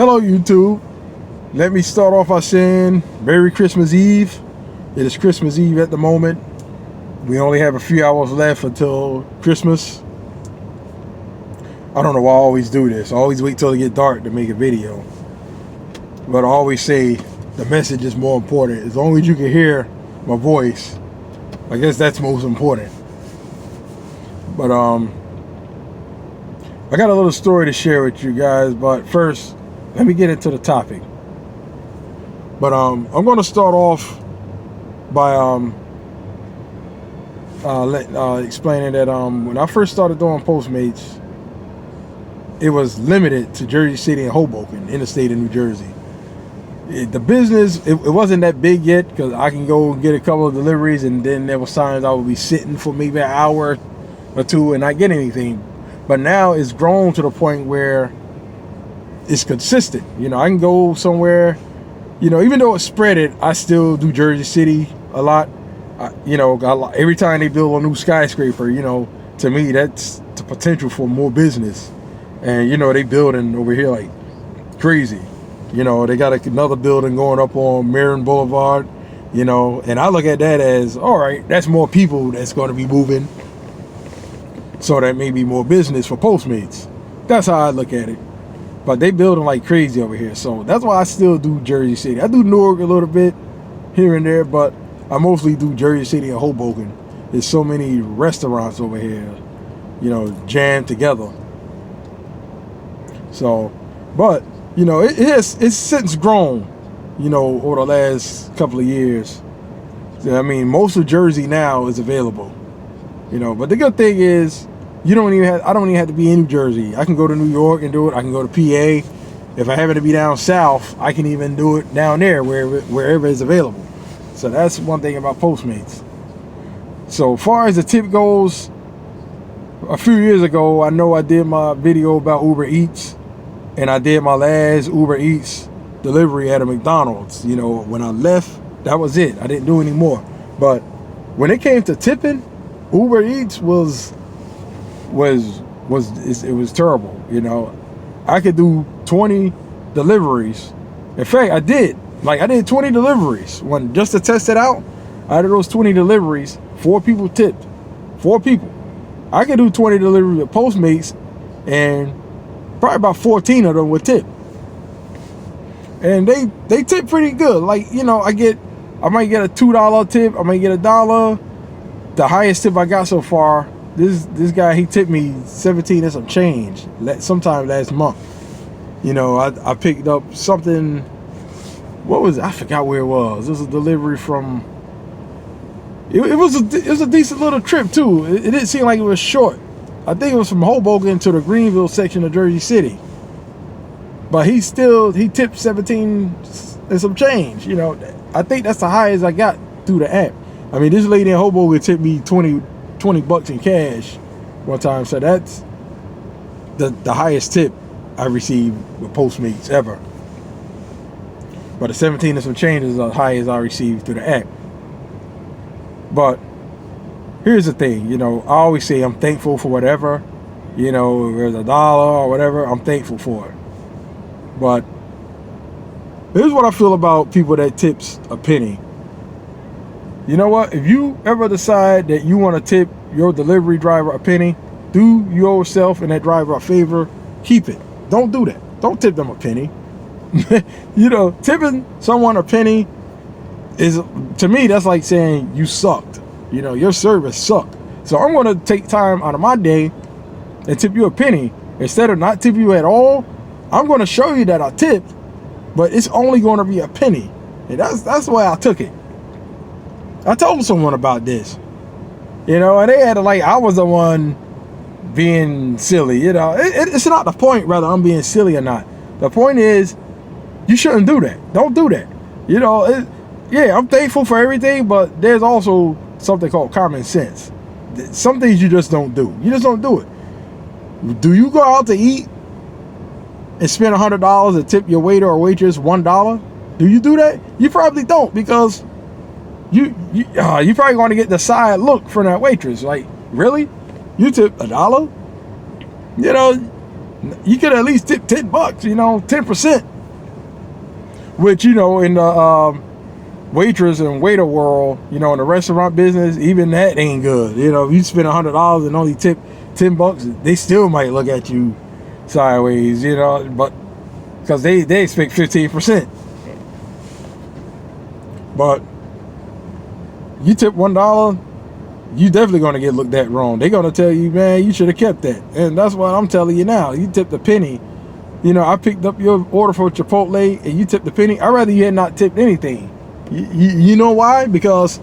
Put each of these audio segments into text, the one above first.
Hello YouTube. Let me start off by saying Merry Christmas Eve. It is Christmas Eve at the moment. We only have a few hours left until Christmas. I don't know why I always do this. I always wait till it get dark to make a video. But I always say the message is more important. As long as you can hear my voice, I guess that's most important. But I got a little story to share with you guys, but first let me get into the topic. But I'm going to start off by explaining that when I first started doing Postmates, it was limited to Jersey City and Hoboken in the state of New Jersey. The business, it wasn't that big yet, because I can go get a couple of deliveries, and then there was times I would be sitting for maybe an hour or two and not get anything. But now it's grown to the point where it's consistent. You know, I can go somewhere, you know, even though it's spread it, I still do Jersey City a lot. You know, every time they build a new skyscraper, you know, to me, that's the potential for more business. And, you know, they building over here like crazy. You know, they got another building going up on Marion Boulevard, you know, and I look at that as, all right, that's more people that's going to be moving. So that may be more business for Postmates. That's how I look at it. But they building like crazy over here. So that's why I still do Jersey City. I do Newark a little bit here and there, but I mostly do Jersey City and Hoboken. There's so many restaurants over here, you know, jammed together. So, but, you know, it's since grown, you know, over the last couple of years. I mean, most of Jersey now is available, you know, but the good thing is, I don't even have to be in New Jersey. I can go to New York and do it. I can go to PA. If I happen to be down south, I can even do it down there wherever it's available. So that's one thing about Postmates. So far as the tip goes, a few years ago, I know I did my video about Uber Eats, and I did my last Uber Eats delivery at a McDonald's. You know, when I left, that was it. I didn't do any more. But when it came to tipping, Uber Eats was terrible. You know, I could do 20 deliveries. In fact, I did 20 deliveries just to test it out. Out of those 20 deliveries, 4 people tipped. 4 people. I could do 20 deliveries with Postmates, and probably about 14 of them would tip. And they tip pretty good. Like, you know, I might get a $2 tip. I might get $1. The highest tip I got so far, this guy, he tipped me 17 and some change sometime last month. You know, I picked up something. What was it? I forgot where it was. It was a delivery from. It was a decent little trip too. It didn't seem like it was short. I think it was from Hoboken to the Greenville section of Jersey City. But he tipped 17 and some change. You know, I think that's the highest I got through the app. I mean, this lady in Hoboken tipped me 20 bucks in cash one time. So that's the highest tip I received with Postmates ever. But the 17 and some change is the highest I received through the app. But here's the thing, you know, I always say I'm thankful for whatever, you know, if there's $1 or whatever, I'm thankful for it. But here's what I feel about people that tips a penny. You know what? If you ever decide that you want to tip your delivery driver a penny, do yourself and that driver a favor, keep it. Don't do that. Don't tip them a penny. You know, tipping someone a penny is, to me, that's like saying you sucked. You know, your service sucked. So I'm going to take time out of my day and tip you a penny. Instead of not tip you at all, I'm going to show you that I tipped, but it's only going to be a penny. And that's the way I took it. I told someone about this, you know, and they had to, like, I was the one being silly, you know. It's not the point whether I'm being silly or not. The point is, you shouldn't do that. Don't do that. You know, yeah, I'm thankful for everything, but there's also something called common sense. Some things you just don't do. You just don't do it. Do you go out to eat and spend $100 and tip your waiter or waitress $1? Do you do that? You probably don't, because you probably going to get the side look from that waitress. Like, really? You tip $1? You know, You could at least tip $10, you know, 10%. Which, you know, in the waitress and waiter world, you know, in the restaurant business, even that ain't good. You know, if you spend $100 and only tip $10, they still might look at you sideways, you know, but because they expect 15%. But you tip $1, you definitely gonna get looked at wrong. They're gonna tell you, man, you should have kept that. And that's what I'm telling you now. You tipped a penny. You know, I picked up your order for Chipotle and you tipped a penny. I'd rather you had not tipped anything. You know why? Because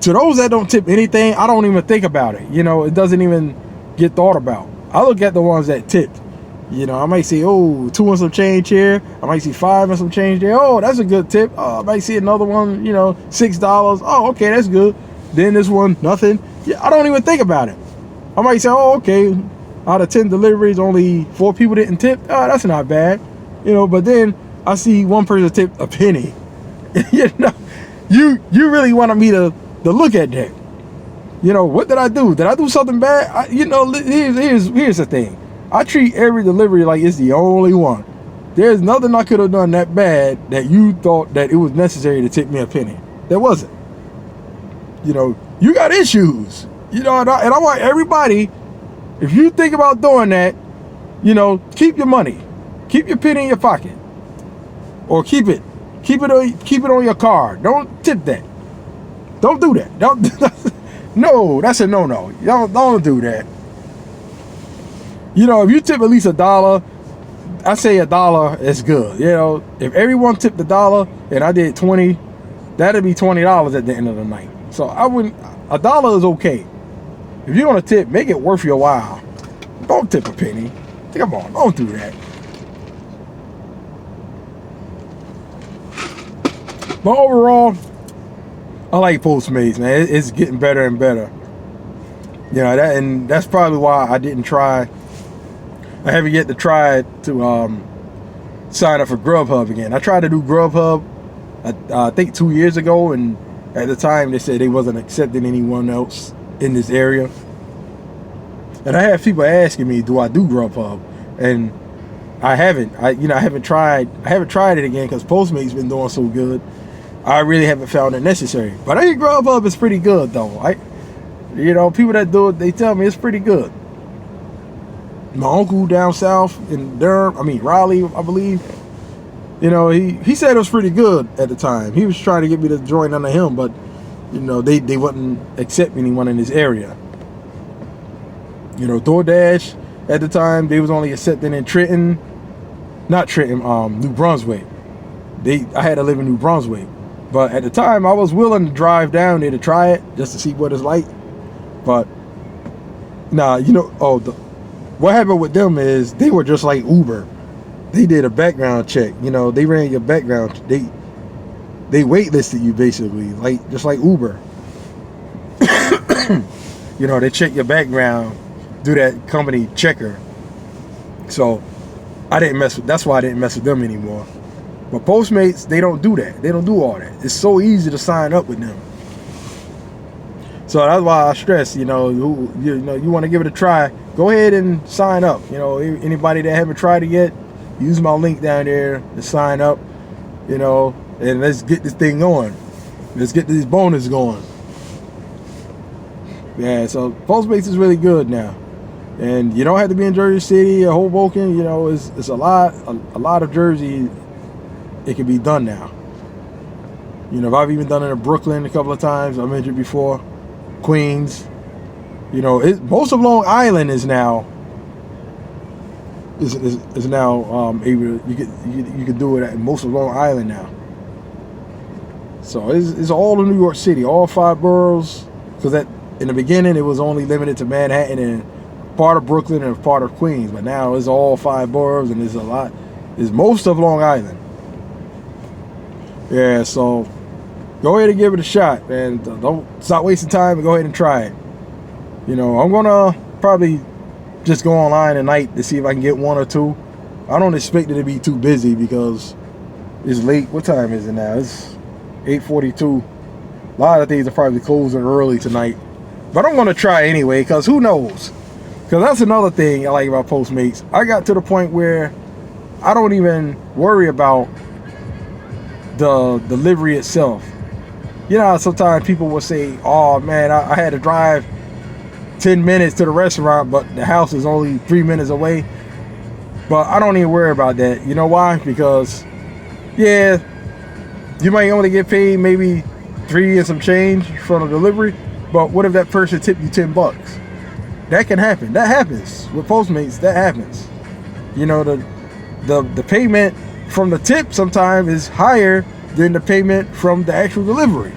to those that don't tip anything, I don't even think about it. You know, it doesn't even get thought about. I look at the ones that tipped. You know, I might see, oh, 2 and some change here. I might see 5 and some change there. Oh, that's a good tip. Oh, I might see another one, you know, $6. Oh, okay, that's good. Then this one, nothing. Yeah, I don't even think about it. I might say, oh, okay, out of 10 deliveries, only 4 people didn't tip. Oh, that's not bad. You know, but then I see one person tip a penny. You know, you really wanted me to look at that. You know, what did I do? Did I do something bad? You know, here's the thing. I treat every delivery like it's the only one. There's nothing I could have done that bad that you thought that it was necessary to tip me a penny. There wasn't. You know, you got issues. You know, and I want everybody, if you think about doing that, you know, keep your money. Keep your penny in your pocket. Or keep it on your card. Don't tip that. Don't do that. Don't. No, that's a no-no. Don't do that. You know, if you tip at least $1, I say $1 is good. You know, if everyone tipped $1 and I did 20, that'd be $20 at the end of the night. So I wouldn't. $1 is okay. If you're gonna tip, make it worth your while. Don't tip a penny. Come on, don't do that. But overall, I like Postmates, man. It's getting better and better. You know, that's probably why I didn't try. I haven't yet to try to sign up for Grubhub again. I tried to do Grubhub, I think 2 years ago, and at the time they said they wasn't accepting anyone else in this area. And I have people asking me, do I do Grubhub? And I haven't. I haven't tried it again because Postmates been doing so good. I really haven't found it necessary. But I think Grubhub is pretty good though. You know, people that do it, they tell me it's pretty good. My uncle down south in Raleigh, I believe, you know, he said it was pretty good at the time. He was trying to get me to join under him, but you know, they wouldn't accept anyone in this area. You know, DoorDash at the time, they was only accepting in New Brunswick. I had to live in New Brunswick. But at the time, I was willing to drive down there to try it, just to see what it's like. But, nah, you know, what happened with them is they were just like Uber. They did a background check. You know, they ran your background. They waitlisted you, basically, just like Uber. You know, they check your background, do that company checker. So, that's why I didn't mess with them anymore. But Postmates, they don't do that. They don't do all that. It's so easy to sign up with them. So that's why I stress, you want to give it a try, go ahead and sign up. You know, anybody that haven't tried it yet, use my link down there to sign up, you know, and let's get this thing going. Let's get this bonus going. Yeah, so Postmates is really good now. And you don't have to be in Jersey City or Hoboken. You know, it's a lot of Jersey. It can be done now. You know, I've even done it in Brooklyn a couple of times. I mentioned before, Queens. You know, most of Long Island is now able to, you can do it at most of Long Island now. So it's all of New York City, all 5 boroughs. Because in the beginning it was only limited to Manhattan and part of Brooklyn and part of Queens, but now it's all 5 boroughs and it's most of Long Island. Yeah, so go ahead and give it a shot, man. Don't stop wasting time and go ahead and try it. You know, I'm gonna probably just go online tonight to see if I can get 1 or 2. I don't expect it to be too busy because it's late. What time is it now? It's 8:42. A lot of things are probably closing early tonight, but I'm gonna try anyway because who knows? Because that's another thing I like about Postmates. I got to the point where I don't even worry about the delivery itself. You know how sometimes people will say, oh man, I had to drive 10 minutes to the restaurant, but the house is only 3 minutes away. But I don't even worry about that. You know why? Because, yeah, you might only get paid maybe 3 and some change from the delivery, but what if that person tipped you $10? That can happen. That happens with Postmates. That happens. You know, the payment from the tip sometimes is higher than the payment from the actual delivery.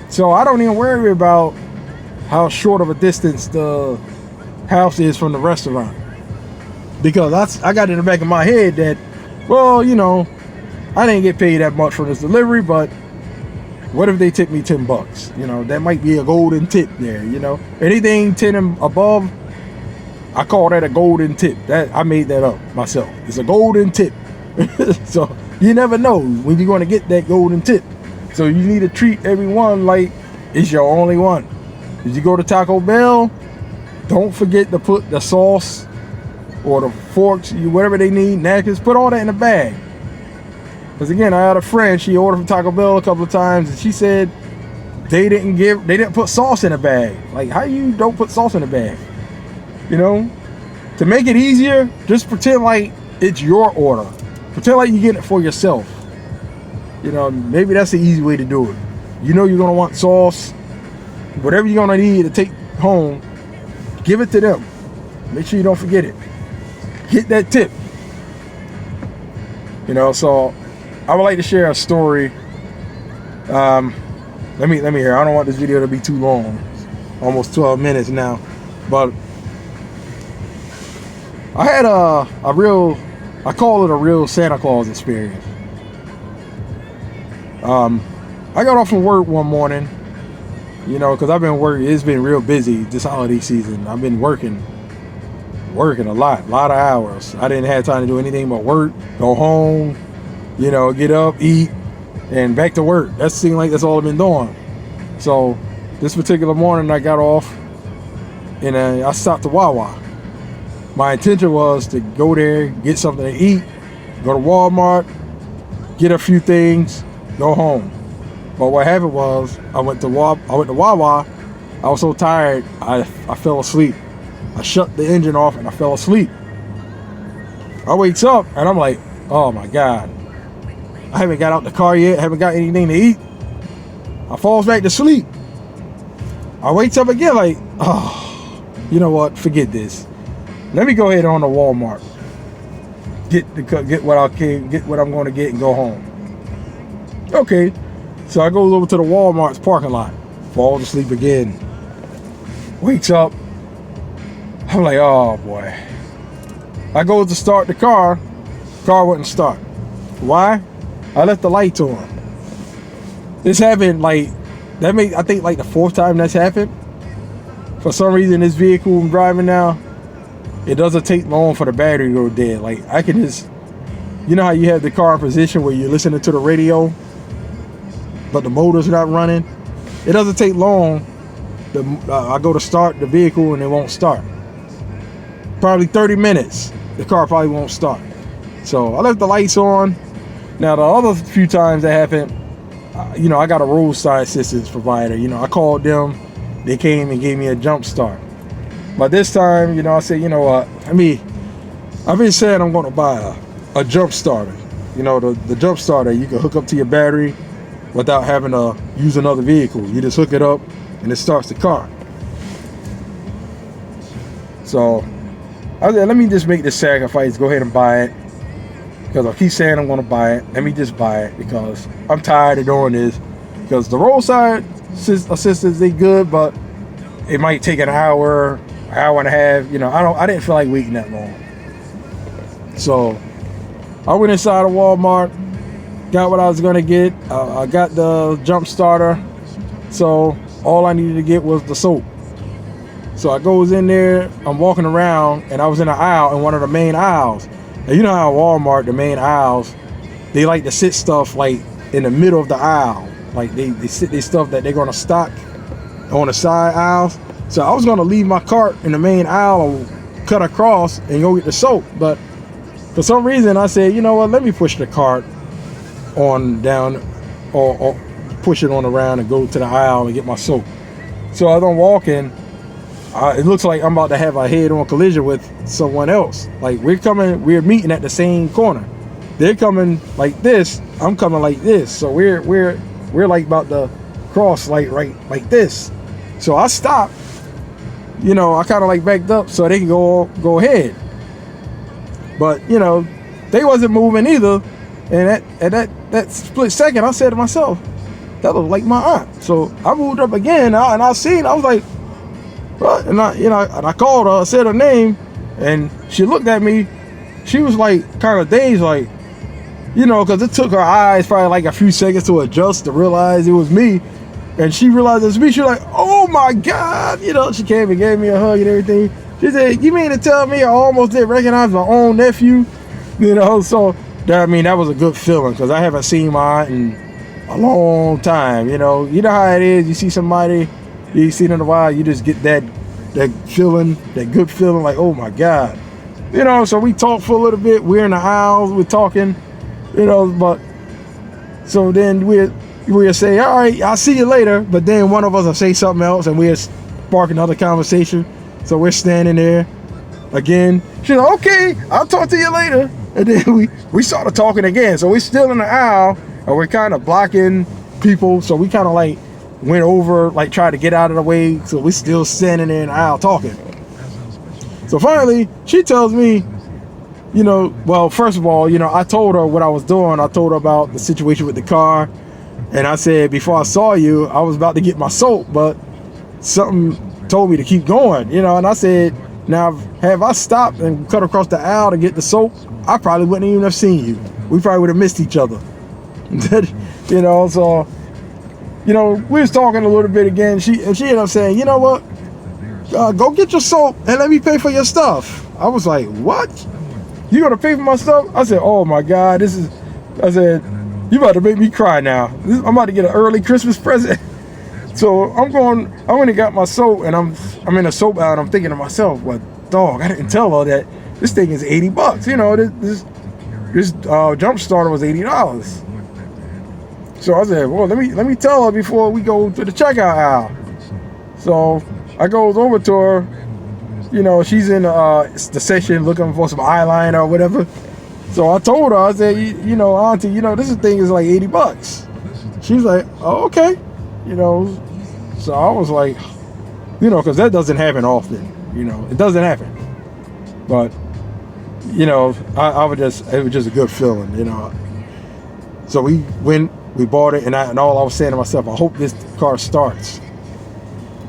So I don't even worry about how short of a distance the house is from the restaurant, because I got in the back of my head that, well, you know, I didn't get paid that much for this delivery, but what if they tip me $10? You know, that might be a golden tip there. You know, anything 10 and above, I call that a golden tip. That I made that up myself. It's a golden tip. So you never know when you're going to get that golden tip. So you need to treat everyone like it's your only one. If you go to Taco Bell, don't forget to put the sauce or the forks, whatever they need, napkins, put all that in the bag. Because again, I had a friend, she ordered from Taco Bell a couple of times, and she said they didn't put sauce in a bag. Like, how you don't put sauce in a bag? You know, to make it easier, just pretend like it's your order. Pretend like you get it for yourself. You know, maybe that's the easy way to do it. You know you're gonna want sauce, whatever you're gonna need to take home, give it to them. Make sure you don't forget it. Get that tip. You know, so I would like to share a story. Let me hear. I don't want this video to be too long. Almost 12 minutes now. But I had I call it a real Santa Claus experience. I got off from work one morning, you know, because I've been working. It's been real busy this holiday season. I've been working a lot of hours. I didn't have time to do anything but work, go home, you know, get up, eat, and back to work. That seemed like that's all I've been doing. So this particular morning I got off and I stopped to Wawa. My intention was to go there, get something to eat, go to Walmart, get a few things, go home. But what happened was I went to Wawa. I was so tired I fell asleep. I shut the engine off and I fell asleep. I wakes up and I'm like, oh my God, I haven't got out the car yet, haven't got anything to eat. I falls back to sleep. I wakes up again like, oh, you know what, forget this. Let me go ahead on to Walmart. Get what I'm going to get and go home. Okay, so I goes over to the Walmart's parking lot. Falls asleep again. Wakes up. I'm like, oh boy. I go to start the car wouldn't start. Why? I left the lights on. This happened like, I think like the 4th time that's happened. For some reason, this vehicle I'm driving now, it doesn't take long for the battery to go dead. Like, I can just, you know how you have the car in position where you're listening to the radio, but the motor's not running? It doesn't take long. I go to start the vehicle and it won't start. Probably 30 minutes, the car probably won't start. So I left the lights on. Now the other few times that happened, you know, I got a roadside assistance provider. You know, I called them, they came and gave me a jump start. But this time, you know, I said, you know what, I've been saying I'm going to buy a jump starter. You know, the jump starter, you can hook up to your battery without having to use another vehicle. You just hook it up and it starts the car. So I said, let me just make this sacrifice, go ahead and buy it. Because I keep saying I'm going to buy it. Let me just buy it because I'm tired of doing this. Because the roadside assistance, they good, but it might take an hour and a half. You know, I didn't feel like waiting that long. So I went inside of Walmart, got what I was going to get. I got the jump starter. So all I needed to get was the soap. So I goes in there, I'm walking around, and I was in an aisle, in one of the main aisles. And you know how Walmart, the main aisles, they like to sit stuff like in the middle of the aisle. Like they sit their stuff that they're gonna stock on the side aisles. So I was gonna leave my cart in the main aisle or cut across and go get the soap. But for some reason I said, you know what, let me push the cart on down or push it on around and go to the aisle and get my soap. So as I'm walking, it looks like I'm about to have a head-on collision with someone else. Like we're meeting at the same corner. They're coming like this, I'm coming like this. So we're like about to cross like right like this. So I stopped, you know, I kind of like backed up so they can go ahead. But you know, they wasn't moving either. And at that split second, I said to myself, that looked like my aunt. So I moved up again, and I seen, I was like, what? And I called her, I said her name, and she looked at me. She was like kind of dazed, like, you know, because it took her eyes probably like a few seconds to adjust to realize it was me. And she realized it was me. She was like, oh my God, you know, she came and gave me a hug and everything. She said, you mean to tell me I almost didn't recognize my own nephew? You know, so that was a good feeling, because I haven't seen my aunt in a long time. You know how it is. You see somebody you see them in a while, you just get that feeling, that good feeling, like, oh my God. You know, so we talked for a little bit. We're in the aisles, we're talking, you know, but so then we'll say, all right, I'll see you later. But then one of us will say something else and we'll spark another conversation. So we're standing there again. She's like, okay, I'll talk to you later. And then we started talking again. So we're still in the aisle and we're kind of blocking people. So we kind of like went over, like tried to get out of the way. So we're still standing there in the aisle talking. So finally, she tells me, you know, well, first of all, you know, I told her what I was doing. I told her about the situation with the car. And I said, before I saw you, I was about to get my soap, but something told me to keep going, you know. And I said, now, have I stopped and cut across the aisle to get the soap, I probably wouldn't even have seen you. We probably would have missed each other. You know, so, you know, we was talking a little bit again. She ended up saying, you know what? Go get your soap and let me pay for your stuff. I was like, what? You gonna pay for my stuff? I said, oh my God, I said, you about to make me cry now. I'm about to get an early Christmas present. So I went and got my soap, and I'm in a soap aisle, and I'm thinking to myself, well, dog, I didn't tell her that this thing is $80. You know, this jump starter was $80. So I said, well, let me tell her before we go to the checkout aisle. So I goes over to her. You know, she's in the section looking for some eyeliner or whatever. So I told her, I said, you know, auntie, you know, this thing is like $80. She's like, oh, okay. You know, so I was like, you know, because that doesn't happen often. You know, it doesn't happen. But, you know, it was just a good feeling, you know. So we went, we bought it, and all I was saying to myself, I hope this car starts,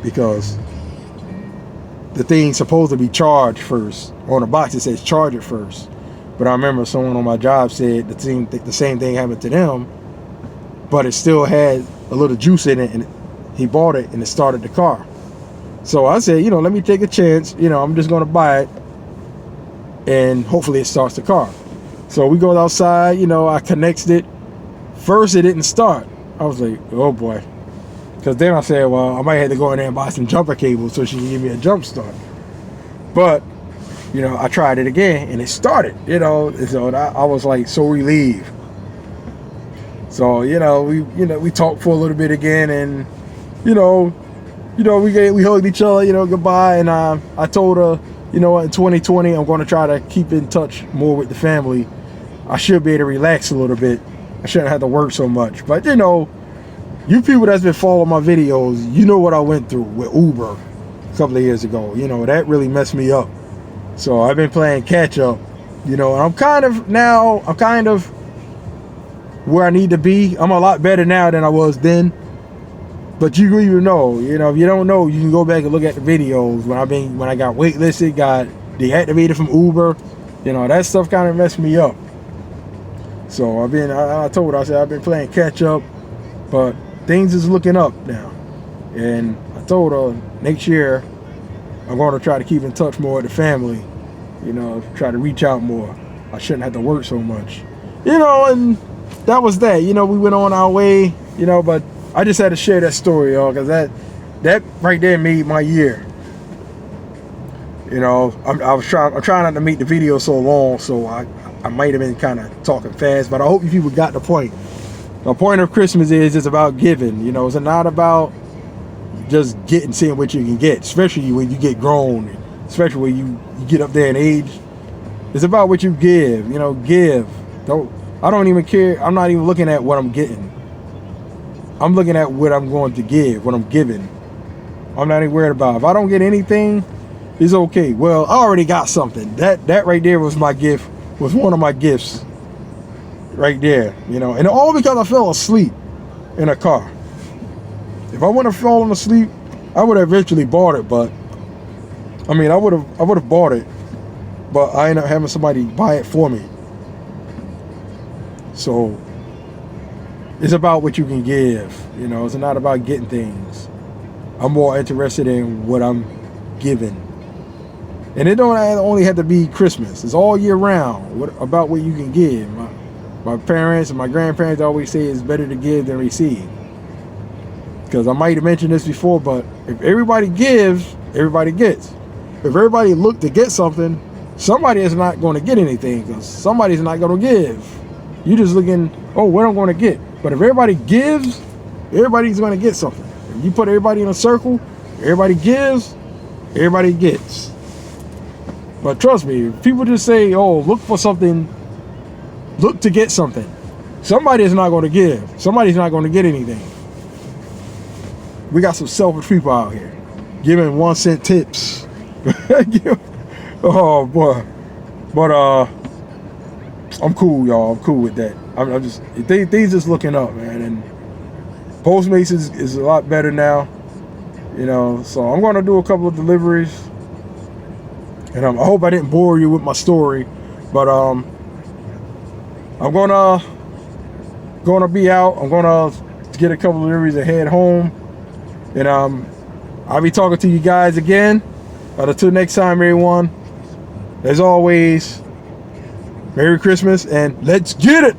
because the thing's supposed to be charged first. On the box it says charge it first. But I remember someone on my job said the same thing happened to them, but it still had a little juice in it, and he bought it and it started the car. So I said, you know, let me take a chance. You know, I'm just going to buy it and hopefully it starts the car. So we go outside, you know, I connected it. First it didn't start. I was like, oh boy. Because then I said, well, I might have to go in there and buy some jumper cables so she can give me a jump start. But, you know, I tried it again and it started, you know. And so I was like so relieved. So, you know, we talked for a little bit again, and, you know, we hugged each other, you know, goodbye. And I told her, you know what, in 2020, I'm going to try to keep in touch more with the family. I should be able to relax a little bit. I shouldn't have to work so much. But, you know, you people that's been following my videos, you know what I went through with Uber a couple of years ago. You know, that really messed me up. So I've been playing catch up, you know, and I'm kind of where I need to be. I'm a lot better now than I was then. But you even know, you know, if you don't know, you can go back and look at the videos when I got waitlisted, got deactivated from Uber. You know, that stuff kind of messed me up. So I told her, I said, I've been playing catch up, but things is looking up now. And I told her next year I'm going to try to keep in touch more with the family, you know, try to reach out more. I shouldn't have to work so much, you know. And that was that. You know, we went on our way, you know, but I just had to share that story, y'all, because that right there made my year. You know, I'm trying not to make the video so long, so I might have been kind of talking fast, but I hope you people got the point. The point of Christmas is it's about giving. You know, it's not about just seeing what you can get, especially when you get grown, especially when you get up there in age. It's about what you give. You know, give. I don't even care. I'm not even looking at what I'm getting. I'm looking at what I'm going to give, what I'm giving. I'm not even worried about. If I don't get anything, it's okay. Well, I already got something. That right there was my gift, was one of my gifts right there, you know. And all because I fell asleep in a car. If I wouldn't have fallen asleep, I would have eventually bought it, but I mean, I would have bought it, but I ended up having somebody buy it for me. So it's about what you can give, you know. It's not about getting things. I'm more interested in what I'm giving. And it don't only have to be Christmas. It's all year round. About what you can give. My parents and my grandparents always say it's better to give than receive. Because I might have mentioned this before, but if everybody gives, everybody gets. If everybody look to get something, somebody is not going to get anything, because somebody's not going to give. You're just looking, oh, what I'm going to get. But if everybody gives, everybody's going to get something. If you put everybody in a circle, everybody gives, everybody gets. But trust me, if people just say, oh, look for something, look to get something, somebody is not going to give. Somebody's not going to get anything. We got some selfish people out here giving 1 cent tips. Oh boy. But I'm cool, y'all. I'm cool with that. I'm just, things just looking up, man. And Postmates is a lot better now, you know. So I'm going to do a couple of deliveries. And I hope I didn't bore you with my story, but I'm gonna be out. I'm gonna get a couple of deliveries and head home, and I'll be talking to you guys again. Until next time, everyone. As always, Merry Christmas and let's get it.